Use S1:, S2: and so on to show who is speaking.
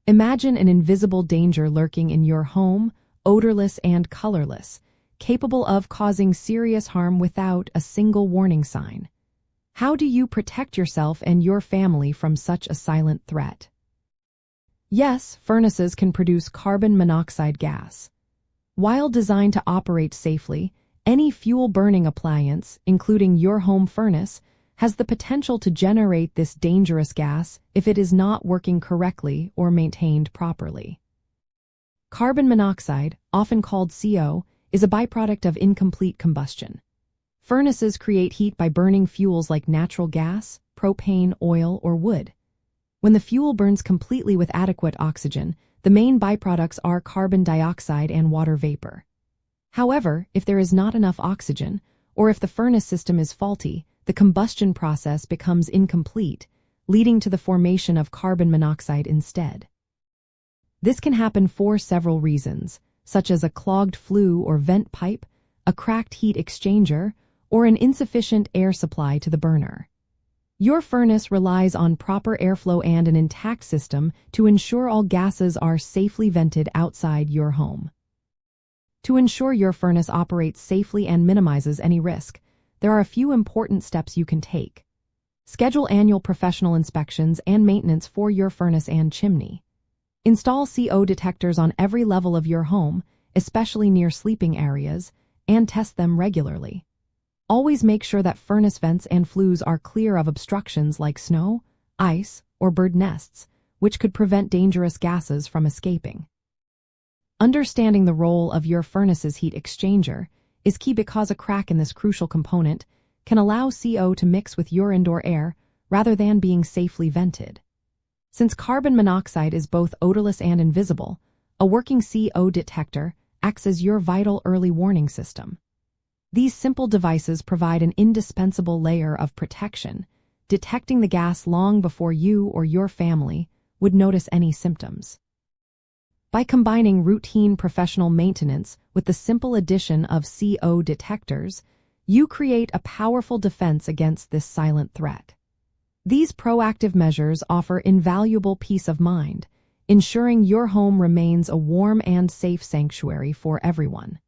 S1: Imagine an invisible danger lurking in your home, odorless and colorless, capable of causing serious harm without a single warning sign. How do you protect yourself and your family from such a silent threat? Yes, furnaces can produce carbon monoxide gas. While designed to operate safely, any fuel-burning appliance, including your home furnace, has the potential to generate this dangerous gas if it is not working correctly or maintained properly. Carbon monoxide, often called CO, is a byproduct of incomplete combustion. Furnaces create heat by burning fuels like natural gas, propane, oil, or wood. When the fuel burns completely with adequate oxygen, the main byproducts are carbon dioxide and water vapor. However, if there is not enough oxygen, or if the furnace system is faulty, the combustion process becomes incomplete, leading to the formation of carbon monoxide instead. This can happen for several reasons, such as a clogged flue or vent pipe, a cracked heat exchanger, or an insufficient air supply to the burner. Your furnace relies on proper airflow and an intact system to ensure all gases are safely vented outside your home. To ensure your furnace operates safely and minimizes any risk, there are a few important steps you can take. Schedule annual professional inspections and maintenance for your furnace and chimney. Install CO detectors on every level of your home, especially near sleeping areas, and test them regularly. Always make sure that furnace vents and flues are clear of obstructions like snow, ice, or bird nests, which could prevent dangerous gases from escaping. Understanding the role of your furnace's heat exchanger is key because a crack in this crucial component can allow CO to mix with your indoor air rather than being safely vented. Since carbon monoxide is both odorless and invisible, a working CO detector acts as your vital early warning system. These simple devices provide an indispensable layer of protection, detecting the gas long before you or your family would notice any symptoms. By combining routine professional maintenance with the simple addition of CO detectors, you create a powerful defense against this silent threat. These proactive measures offer invaluable peace of mind, ensuring your home remains a warm and safe sanctuary for everyone.